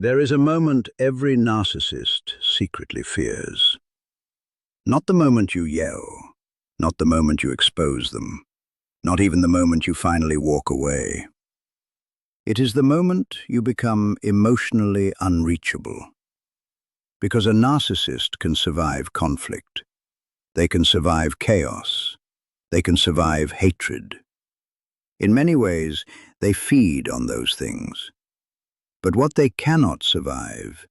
There is a moment every narcissist secretly fears. Not the moment you yell, not the moment you expose them, not even the moment you finally walk away. It is the moment you become emotionally unreachable. Because a narcissist can survive conflict. They can survive chaos. They can survive hatred. In many ways, they feed on those things. But what they cannot survive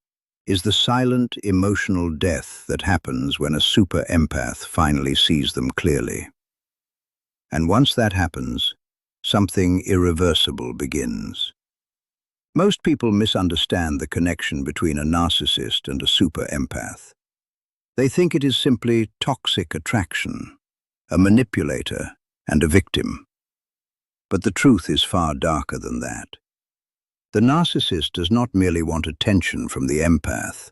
is the silent emotional death that happens when a super empath finally sees them clearly. And once that happens, something irreversible begins. Most people misunderstand the connection between a narcissist and a super empath. They think it is simply toxic attraction, a manipulator and a victim. But the truth is far darker than that. The narcissist does not merely want attention from the empath.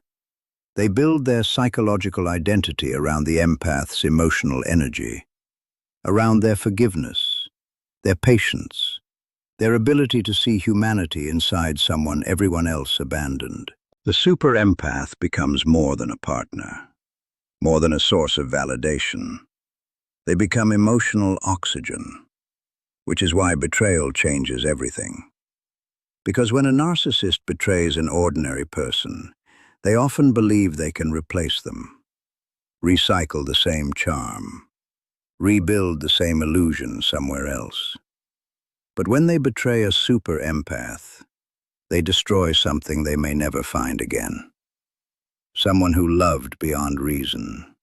They build their psychological identity around the empath's emotional energy, around their forgiveness, their patience, their ability to see humanity inside someone everyone else abandoned. The super empath becomes more than a partner, more than a source of validation. They become emotional oxygen, which is why betrayal changes everything. Because when a narcissist betrays an ordinary person, they often believe they can replace them, recycle the same charm, rebuild the same illusion somewhere else. But when they betray a super empath, they destroy something they may never find again. Someone who loved beyond reason,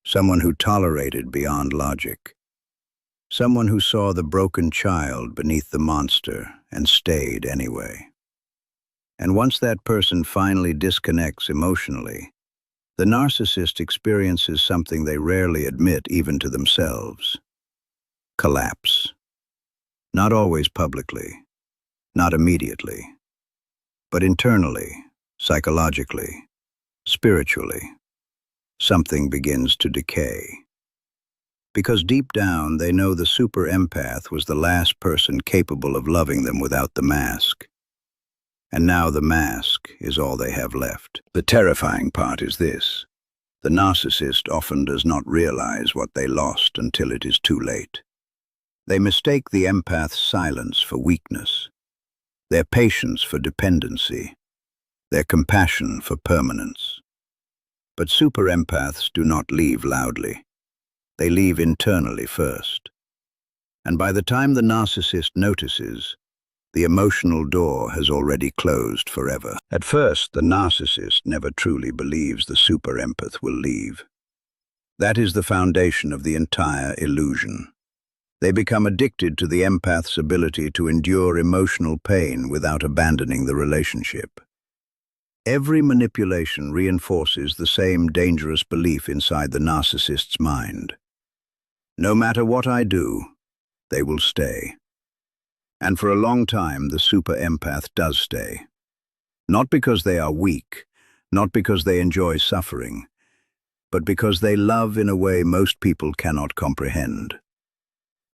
someone who tolerated beyond logic, someone who saw the broken child beneath the monster and stayed anyway. And once that person finally disconnects emotionally, the narcissist experiences something they rarely admit even to themselves: collapse. Not always publicly, not immediately, but internally, psychologically, spiritually, something begins to decay. Because deep down they know the super empath was the last person capable of loving them without the mask. And now the mask is all they have left. The terrifying part is this: the narcissist often does not realize what they lost until it is too late. They mistake the empath's silence for weakness, their patience for dependency, their compassion for permanence. But super empaths do not leave loudly. They leave internally first. And by the time the narcissist notices, the emotional door has already closed forever. At first, the narcissist never truly believes the super empath will leave. That is the foundation of the entire illusion. They become addicted to the empath's ability to endure emotional pain without abandoning the relationship. Every manipulation reinforces the same dangerous belief inside the narcissist's mind. No matter what I do, they will stay. And for a long time, the super empath does stay. Not because they are weak, not because they enjoy suffering, but because they love in a way most people cannot comprehend.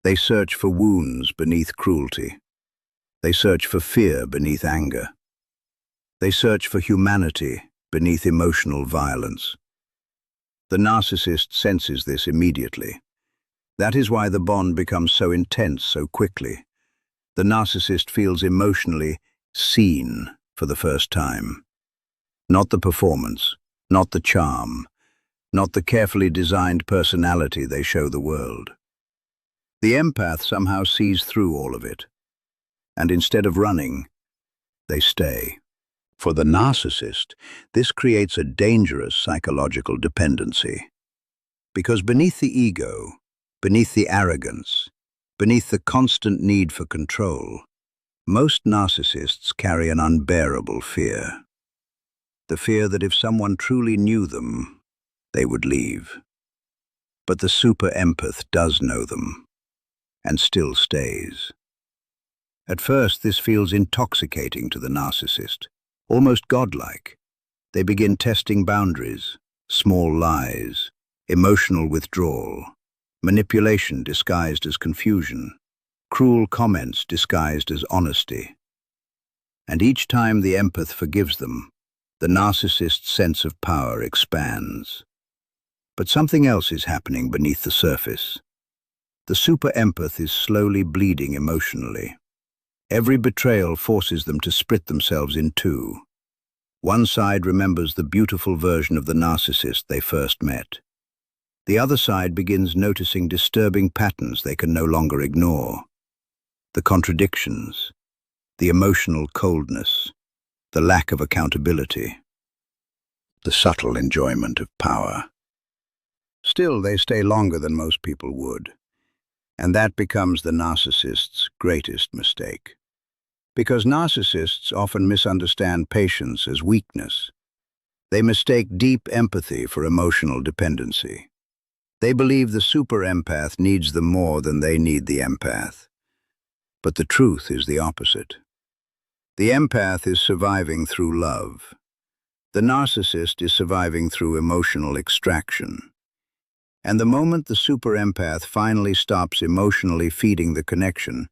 They search for wounds beneath cruelty. They search for fear beneath anger. They search for humanity beneath emotional violence. The narcissist senses this immediately. That is why the bond becomes so intense so quickly. The narcissist feels emotionally seen for the first time. Not the performance, not the charm, not the carefully designed personality they show the world. The empath somehow sees through all of it, and instead of running, they stay. For the narcissist, this creates a dangerous psychological dependency. Because beneath the ego, beneath the arrogance, beneath the constant need for control, most narcissists carry an unbearable fear. The fear that if someone truly knew them, they would leave. But the super empath does know them, and still stays. At first, this feels intoxicating to the narcissist, almost godlike. They begin testing boundaries, small lies, emotional withdrawal, manipulation disguised as confusion, cruel comments disguised as honesty. And each time the empath forgives them, the narcissist's sense of power expands. But something else is happening beneath the surface. The super empath is slowly bleeding emotionally. Every betrayal forces them to split themselves in two. One side remembers the beautiful version of the narcissist they first met. The other side begins noticing disturbing patterns they can no longer ignore. The contradictions, the emotional coldness, the lack of accountability, the subtle enjoyment of power. Still, they stay longer than most people would. And that becomes the narcissist's greatest mistake. Because narcissists often misunderstand patience as weakness. They mistake deep empathy for emotional dependency. They believe the super empath needs them more than they need the empath. But the truth is the opposite. The empath is surviving through love. The narcissist is surviving through emotional extraction. And the moment the super empath finally stops emotionally feeding the connection,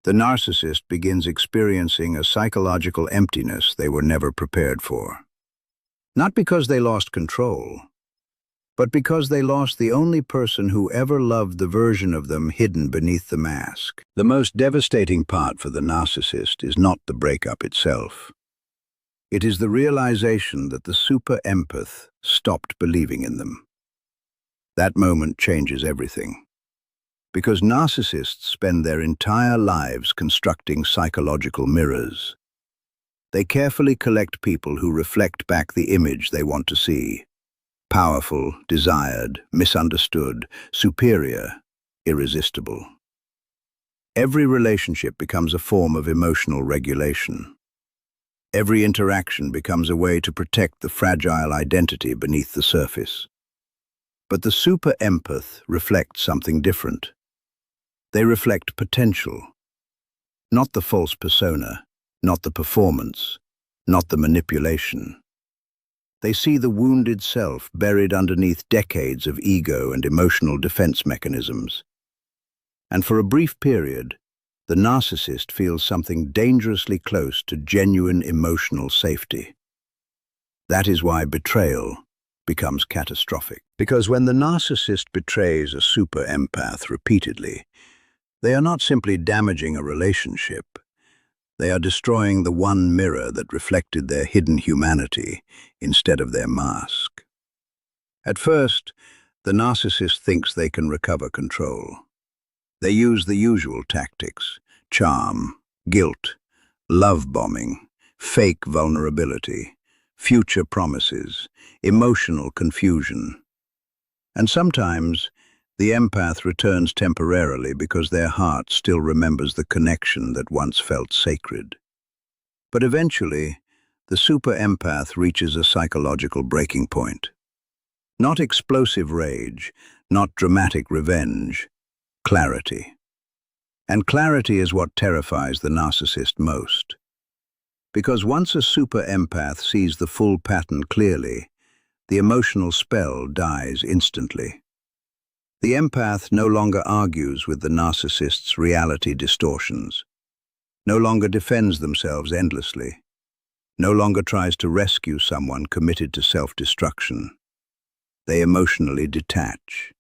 the narcissist begins experiencing a psychological emptiness they were never prepared for. Not because they lost control, but because they lost the only person who ever loved the version of them hidden beneath the mask. The most devastating part for the narcissist is not the breakup itself. It is the realization that the super empath stopped believing in them. That moment changes everything. Because narcissists spend their entire lives constructing psychological mirrors. They carefully collect people who reflect back the image they want to see. Powerful, desired, misunderstood, superior, irresistible. Every relationship becomes a form of emotional regulation. Every interaction becomes a way to protect the fragile identity beneath the surface. But the super empath reflects something different. They reflect potential, not the false persona, not the performance, not the manipulation. They see the wounded self buried underneath decades of ego and emotional defense mechanisms. And for a brief period, the narcissist feels something dangerously close to genuine emotional safety. That is why betrayal becomes catastrophic. Because when the narcissist betrays a super empath repeatedly, they are not simply damaging a relationship. They are destroying the one mirror that reflected their hidden humanity instead of their mask. At first, the narcissist thinks they can recover control. They use the usual tactics: charm, guilt, love bombing, fake vulnerability, future promises, emotional confusion. And sometimes, the empath returns temporarily because their heart still remembers the connection that once felt sacred. But eventually, the super empath reaches a psychological breaking point. Not explosive rage, not dramatic revenge, clarity. And clarity is what terrifies the narcissist most. Because once a super empath sees the full pattern clearly, the emotional spell dies instantly. The empath no longer argues with the narcissist's reality distortions, no longer defends themselves endlessly, no longer tries to rescue someone committed to self-destruction. They emotionally detach,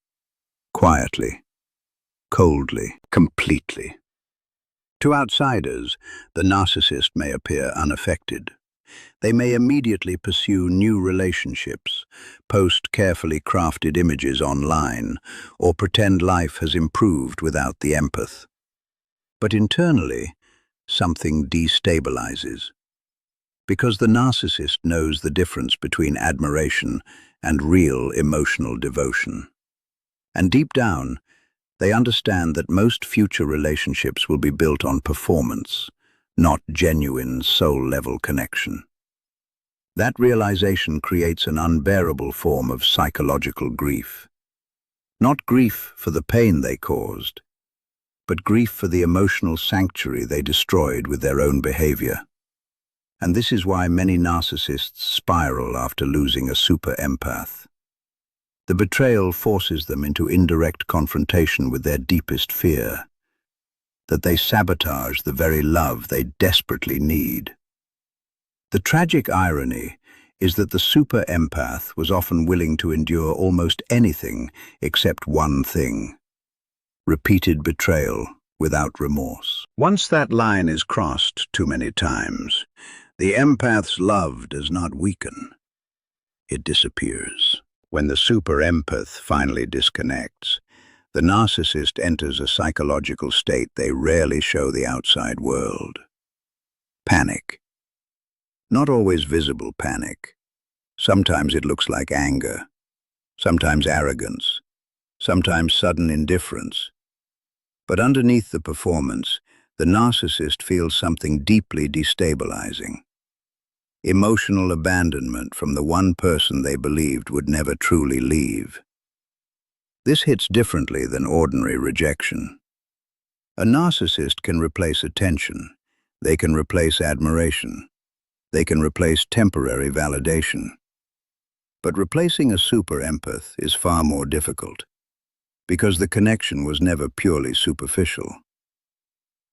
quietly, coldly, completely. To outsiders, the narcissist may appear unaffected. They may immediately pursue new relationships, post carefully crafted images online, or pretend life has improved without the empath. But internally, something destabilizes. Because the narcissist knows the difference between admiration and real emotional devotion. And deep down, they understand that most future relationships will be built on performance, not genuine soul-level connection. That realization creates an unbearable form of psychological grief. Not grief for the pain they caused, but grief for the emotional sanctuary they destroyed with their own behavior. And this is why many narcissists spiral after losing a super empath. The betrayal forces them into indirect confrontation with their deepest fear. that they sabotage the very love they desperately need. The tragic irony is that the super empath was often willing to endure almost anything except one thing: repeated betrayal without remorse. Once that line is crossed too many times, the empath's love does not weaken, it disappears. When the super empath finally disconnects, the narcissist enters a psychological state they rarely show the outside world. Panic. Not always visible panic. Sometimes it looks like anger, sometimes arrogance, sometimes sudden indifference. But underneath the performance, the narcissist feels something deeply destabilizing. Emotional abandonment from the one person they believed would never truly leave. This hits differently than ordinary rejection. A narcissist can replace attention, they can replace admiration, they can replace temporary validation. But replacing a super empath is far more difficult, because the connection was never purely superficial.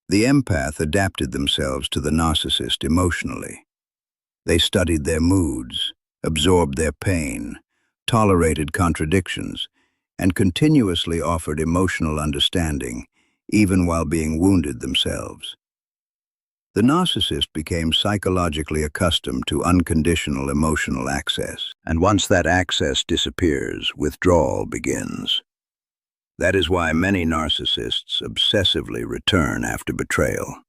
The empath adapted themselves to the narcissist emotionally. They studied their moods, absorbed their pain, tolerated contradictions, and continuously offered emotional understanding, even while being wounded themselves. The narcissist became psychologically accustomed to unconditional emotional access, and once that access disappears, withdrawal begins. That is why many narcissists obsessively return after betrayal.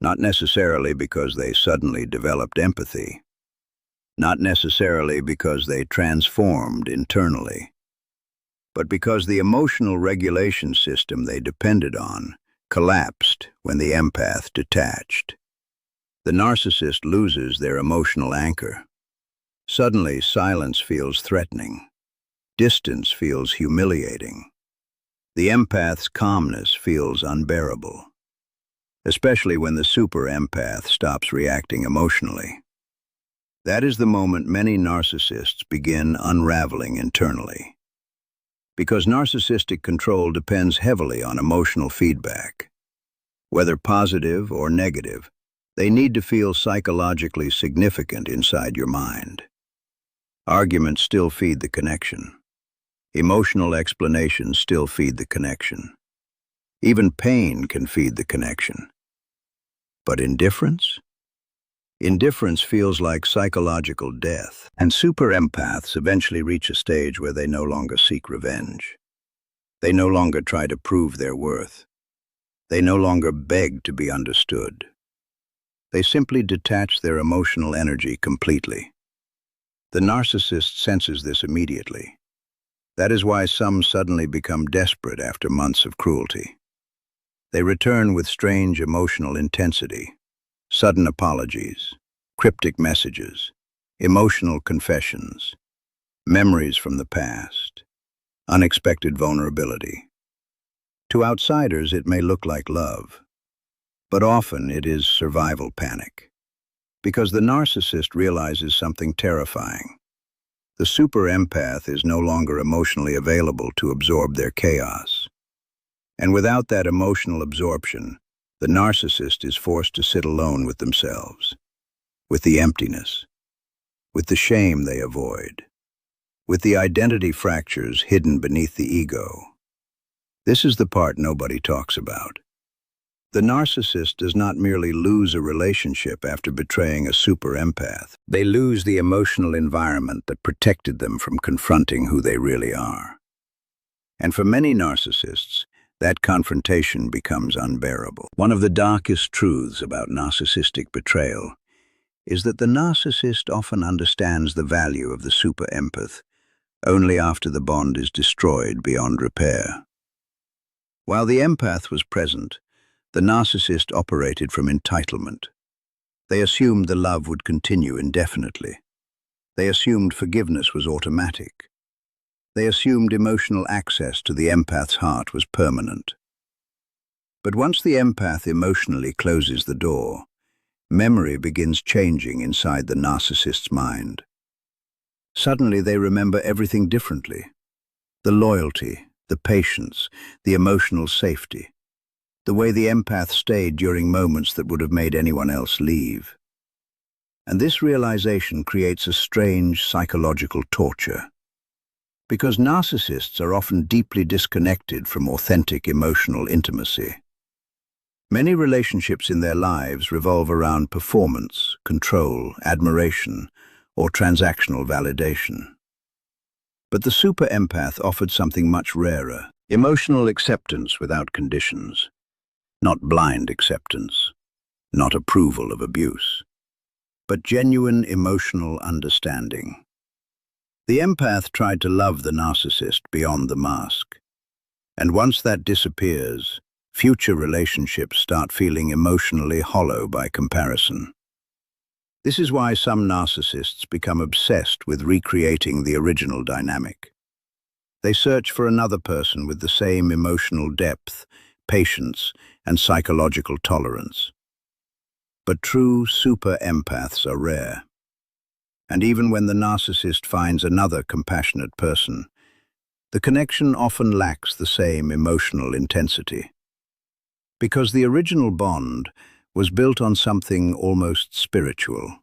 Not necessarily because they suddenly developed empathy, not necessarily because they transformed internally, but because the emotional regulation system they depended on collapsed when the empath detached. The narcissist loses their emotional anchor. Suddenly, silence feels threatening. Distance feels humiliating. The empath's calmness feels unbearable, especially when the super empath stops reacting emotionally. That is the moment many narcissists begin unraveling internally. Because narcissistic control depends heavily on emotional feedback. Whether positive or negative, they need to feel psychologically significant inside your mind. Arguments still feed the connection. Emotional explanations still feed the connection. Even pain can feed the connection. But indifference? Indifference feels like psychological death, and super empaths eventually reach a stage where they no longer seek revenge. They no longer try to prove their worth. They no longer beg to be understood. They simply detach their emotional energy completely. The narcissist senses this immediately. That is why some suddenly become desperate after months of cruelty. They return with strange emotional intensity, sudden apologies, cryptic messages, emotional confessions, memories from the past, unexpected vulnerability. To outsiders, it may look like love, but often it is survival panic. Because the narcissist realizes something terrifying. The super empath is no longer emotionally available to absorb their chaos. And without that emotional absorption, the narcissist is forced to sit alone with themselves, with the emptiness, with the shame they avoid, with the identity fractures hidden beneath the ego. This is the part nobody talks about. The narcissist does not merely lose a relationship after betraying a super empath. They lose the emotional environment that protected them from confronting who they really are. And for many narcissists, that confrontation becomes unbearable. One of the darkest truths about narcissistic betrayal is that the narcissist often understands the value of the super empath only after the bond is destroyed beyond repair. While the empath was present, the narcissist operated from entitlement. They assumed the love would continue indefinitely. They assumed forgiveness was automatic. They assumed emotional access to the empath's heart was permanent. But once the empath emotionally closes the door, memory begins changing inside the narcissist's mind. Suddenly they remember everything differently. The loyalty, the patience, the emotional safety. the way the empath stayed during moments that would have made anyone else leave. And this realization creates a strange psychological torture. Because narcissists are often deeply disconnected from authentic emotional intimacy. Many relationships in their lives revolve around performance, control, admiration, or transactional validation. But the super empath offered something much rarer: emotional acceptance without conditions. Not blind acceptance, not approval of abuse, but genuine emotional understanding. The empath tried to love the narcissist beyond the mask. And once that disappears, future relationships start feeling emotionally hollow by comparison. This is why some narcissists become obsessed with recreating the original dynamic. They search for another person with the same emotional depth, patience, and psychological tolerance. But true super empaths are rare. And even when the narcissist finds another compassionate person, the connection often lacks the same emotional intensity. Because the original bond was built on something almost spiritual.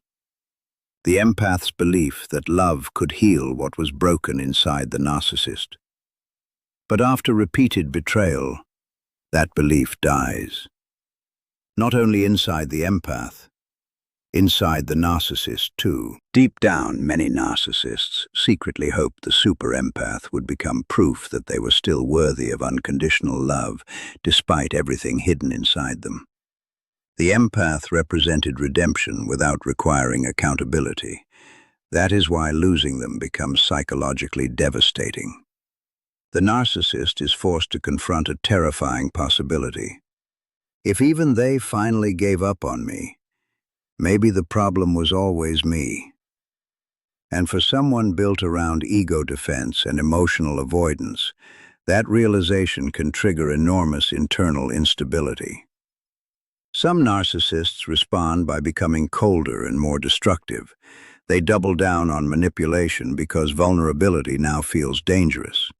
The empath's belief that love could heal what was broken inside the narcissist. But after repeated betrayal, that belief dies. Not only inside the empath, inside the narcissist too. Deep down, many narcissists secretly hoped the super empath would become proof that they were still worthy of unconditional love, despite everything hidden inside them. The empath represented redemption without requiring accountability. That is why losing them becomes psychologically devastating. The narcissist is forced to confront a terrifying possibility. If even they finally gave up on me, maybe the problem was always me. And for someone built around ego defense and emotional avoidance, that realization can trigger enormous internal instability. Some narcissists respond by becoming colder and more destructive. They double down on manipulation because vulnerability now feels dangerous.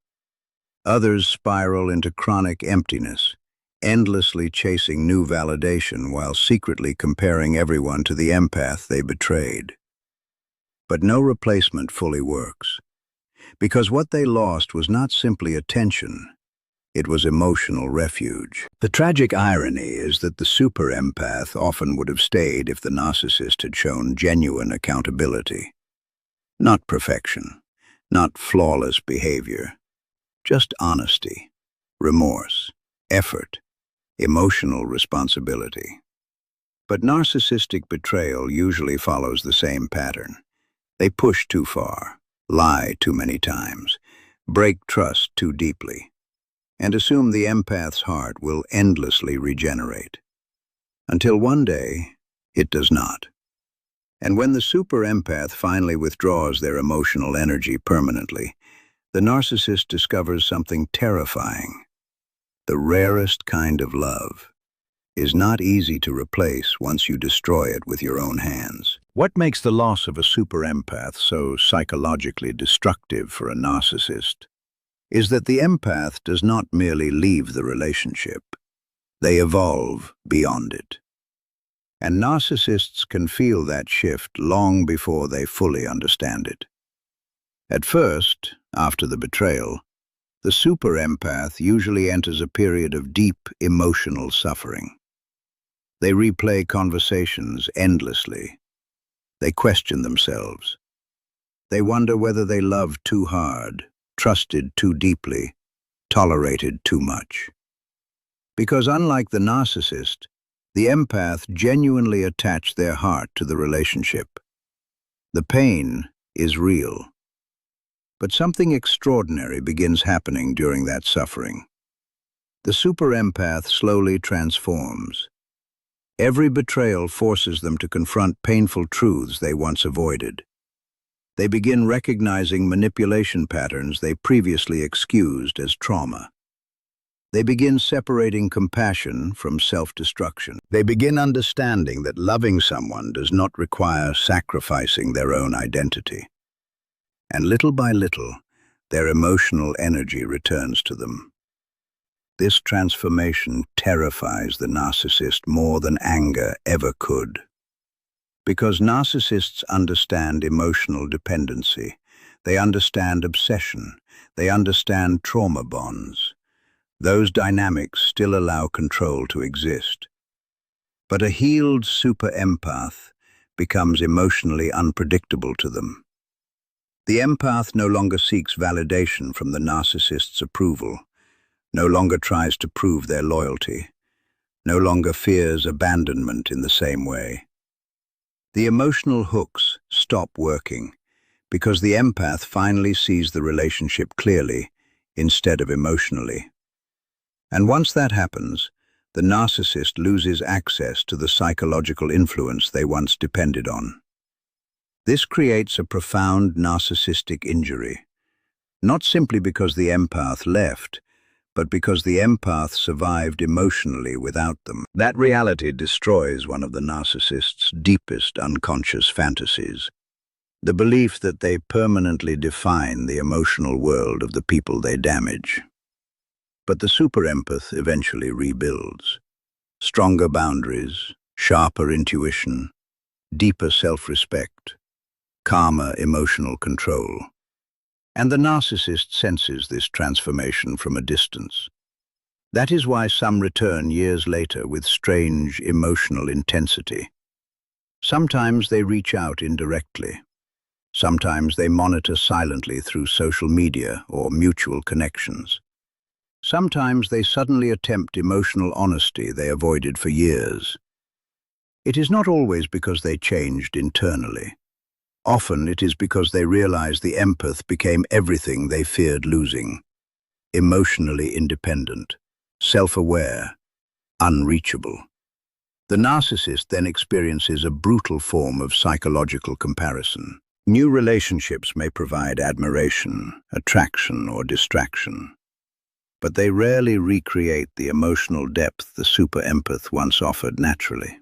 Others spiral into chronic emptiness, endlessly chasing new validation while secretly comparing everyone to the empath they betrayed. But no replacement fully works, because what they lost was not simply attention, it was emotional refuge. The tragic irony is that the super empath often would have stayed if the narcissist had shown genuine accountability. Not perfection, not flawless behavior, just honesty, remorse, effort, emotional responsibility. But narcissistic betrayal usually follows the same pattern. They push too far, lie too many times, break trust too deeply, and assume the empath's heart will endlessly regenerate. Until one day, it does not. And when the super empath finally withdraws their emotional energy permanently, the narcissist discovers something terrifying. The rarest kind of love is not easy to replace once you destroy it with your own hands. What makes the loss of a super empath so psychologically destructive for a narcissist is that the empath does not merely leave the relationship. They evolve beyond it. And narcissists can feel that shift long before they fully understand it. At first, after the betrayal, the super empath usually enters a period of deep emotional suffering. They replay conversations endlessly. They question themselves. They wonder whether they loved too hard, trusted too deeply, tolerated too much. Because unlike the narcissist, the empath genuinely attached their heart to the relationship. The pain is real. But something extraordinary begins happening during that suffering. The super empath slowly transforms. Every betrayal forces them to confront painful truths they once avoided. They begin recognizing manipulation patterns they previously excused as trauma. They begin separating compassion from self-destruction. They begin understanding that loving someone does not require sacrificing their own identity. And little by little, their emotional energy returns to them. This transformation terrifies the narcissist more than anger ever could. Because narcissists understand emotional dependency, they understand obsession, they understand trauma bonds. Those dynamics still allow control to exist. But a healed super empath becomes emotionally unpredictable to them. The empath no longer seeks validation from the narcissist's approval, no longer tries to prove their loyalty, no longer fears abandonment in the same way. The emotional hooks stop working because the empath finally sees the relationship clearly instead of emotionally. And once that happens, the narcissist loses access to the psychological influence they once depended on. This creates a profound narcissistic injury, not simply because the empath left, but because the empath survived emotionally without them. That reality destroys one of the narcissist's deepest unconscious fantasies, the belief that they permanently define the emotional world of the people they damage. But the super empath eventually rebuilds. Stronger boundaries, sharper intuition, deeper self-respect, calmer emotional control. And the narcissist senses this transformation from a distance. That is why some return years later with strange emotional intensity. Sometimes they reach out indirectly. Sometimes they monitor silently through social media or mutual connections. Sometimes they suddenly attempt emotional honesty they avoided for years. It is not always because they changed internally. Often it is because they realize the empath became everything they feared losing. Emotionally independent, self-aware, unreachable. The narcissist then experiences a brutal form of psychological comparison. New relationships may provide admiration, attraction, or distraction, but they rarely recreate the emotional depth the super empath once offered naturally.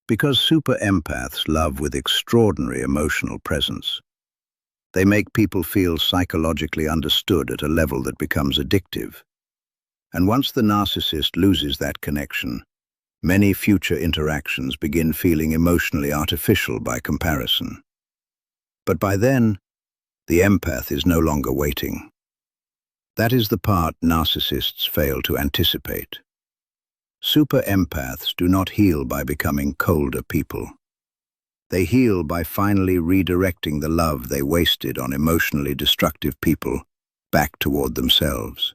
Because super empaths love with extraordinary emotional presence, they make people feel psychologically understood at a level that becomes addictive. And once the narcissist loses that connection, many future interactions begin feeling emotionally artificial by comparison. But by then, the empath is no longer waiting. That is the part narcissists fail to anticipate. Super empaths do not heal by becoming colder people. They heal by finally redirecting the love they wasted on emotionally destructive people back toward themselves.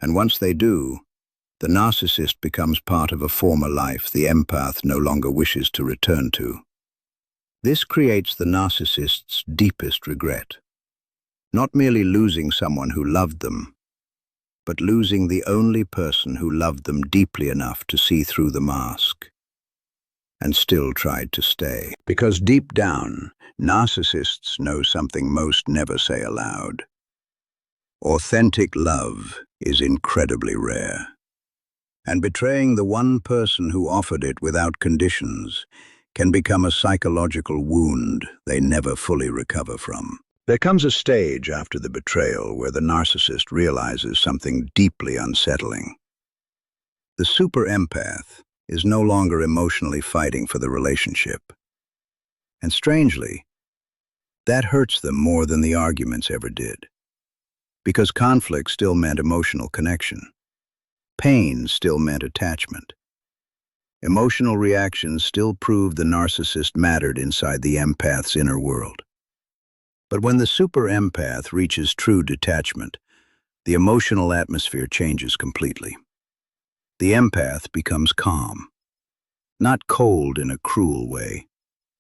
And once they do, the narcissist becomes part of a former life the empath no longer wishes to return to. This creates the narcissist's deepest regret. Not merely losing someone who loved them, but losing the only person who loved them deeply enough to see through the mask and still tried to stay. Because deep down, narcissists know something most never say aloud. Authentic love is incredibly rare. And betraying the one person who offered it without conditions can become a psychological wound they never fully recover from. There comes a stage after the betrayal where the narcissist realizes something deeply unsettling. The super empath is no longer emotionally fighting for the relationship. And strangely, that hurts them more than the arguments ever did. Because conflict still meant emotional connection. Pain still meant attachment. Emotional reactions still proved the narcissist mattered inside the empath's inner world. But when the super empath reaches true detachment, the emotional atmosphere changes completely. The empath becomes calm, not cold in a cruel way,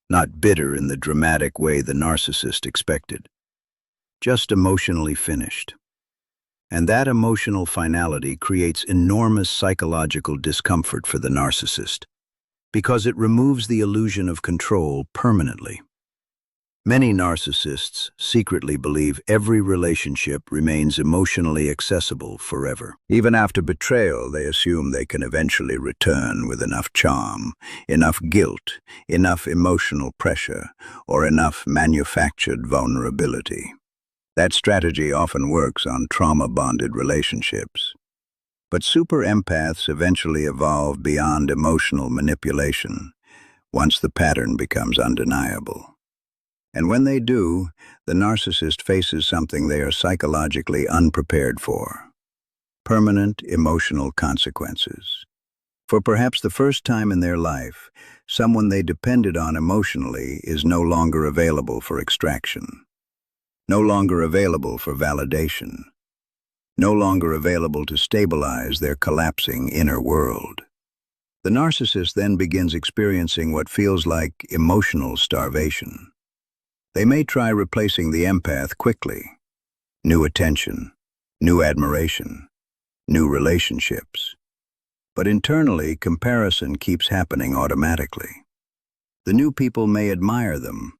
not bitter in the dramatic way the narcissist expected, just emotionally finished. And that emotional finality creates enormous psychological discomfort for the narcissist, because it removes the illusion of control permanently. Many narcissists secretly believe every relationship remains emotionally accessible forever. Even after betrayal, they assume they can eventually return with enough charm, enough guilt, enough emotional pressure, or enough manufactured vulnerability. That strategy often works on trauma-bonded relationships. But super empaths eventually evolve beyond emotional manipulation once the pattern becomes undeniable. And when they do, the narcissist faces something they are psychologically unprepared for: permanent emotional consequences. For perhaps the first time in their life, someone they depended on emotionally is no longer available for extraction, no longer available for validation, no longer available to stabilize their collapsing inner world. The narcissist then begins experiencing what feels like emotional starvation. They may try replacing the empath quickly: new attention, new admiration, new relationships. But internally, comparison keeps happening automatically. The new people may admire them,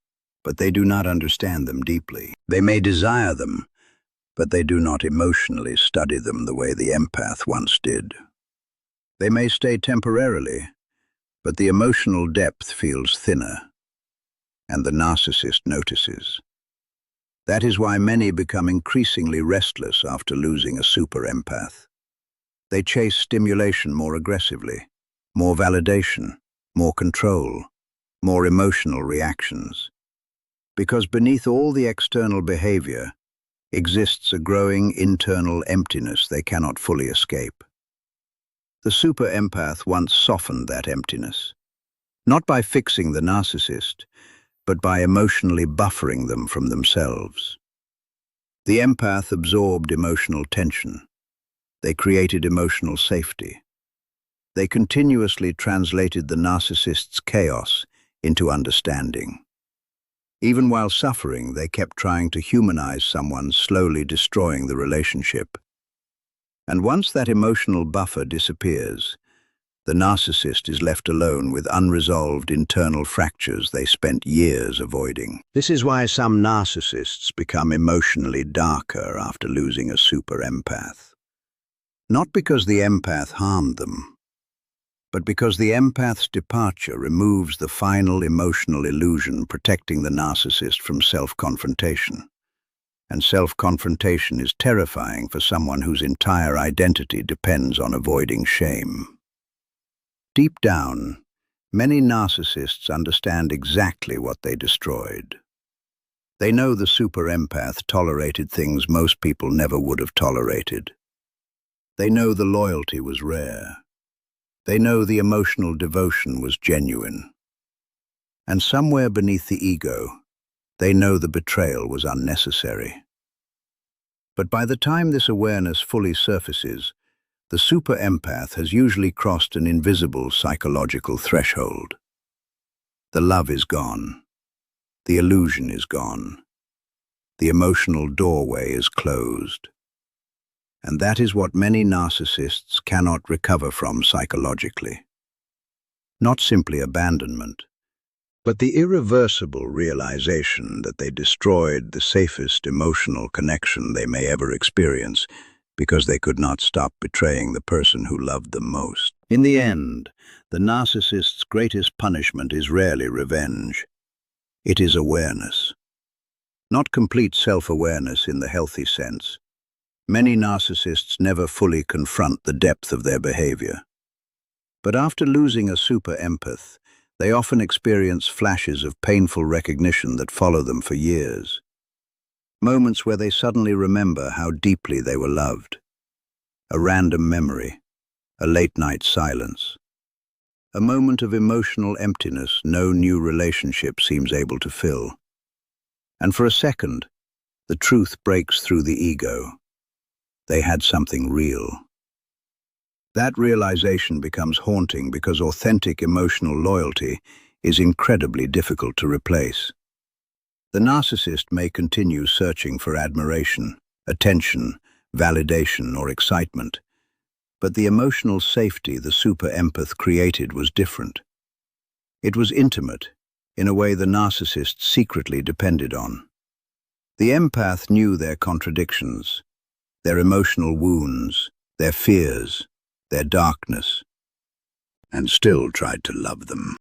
but they do not understand them deeply. They may desire them, but they do not emotionally study them the way the empath once did. They may stay temporarily, but the emotional depth feels thinner, and the narcissist notices. That is why many become increasingly restless after losing a super empath. They chase stimulation more aggressively, more validation, more control, more emotional reactions. Because beneath all the external behavior exists a growing internal emptiness they cannot fully escape. The super empath once softened that emptiness, not by fixing the narcissist, but by emotionally buffering them from themselves. The empath absorbed emotional tension. They created emotional safety. They continuously translated the narcissist's chaos into understanding. Even while suffering, they kept trying to humanize someone, slowly destroying the relationship. And once that emotional buffer disappears, the narcissist is left alone with unresolved internal fractures they spent years avoiding. This is why some narcissists become emotionally darker after losing a super empath. Not because the empath harmed them, but because the empath's departure removes the final emotional illusion protecting the narcissist from self-confrontation. And self-confrontation is terrifying for someone whose entire identity depends on avoiding shame. Deep down, many narcissists understand exactly what they destroyed. They know the super empath tolerated things most people never would have tolerated. They know the loyalty was rare. They know the emotional devotion was genuine. And somewhere beneath the ego, they know the betrayal was unnecessary. But by the time this awareness fully surfaces, the super empath has usually crossed an invisible psychological threshold. The love is gone. The illusion is gone. The emotional doorway is closed. And that is what many narcissists cannot recover from psychologically. Not simply abandonment, but the irreversible realization that they destroyed the safest emotional connection they may ever experience because they could not stop betraying the person who loved them most. In the end, the narcissist's greatest punishment is rarely revenge. It is awareness. Not complete self-awareness in the healthy sense. Many narcissists never fully confront the depth of their behavior. But after losing a super empath, they often experience flashes of painful recognition that follow them for years. Moments where they suddenly remember how deeply they were loved. A random memory, a late-night silence. A moment of emotional emptiness no new relationship seems able to fill. And for a second, the truth breaks through the ego. They had something real. That realization becomes haunting because authentic emotional loyalty is incredibly difficult to replace. The narcissist may continue searching for admiration, attention, validation, or excitement, but the emotional safety the super empath created was different. It was intimate, in a way the narcissist secretly depended on. The empath knew their contradictions, their emotional wounds, their fears, their darkness, and still tried to love them.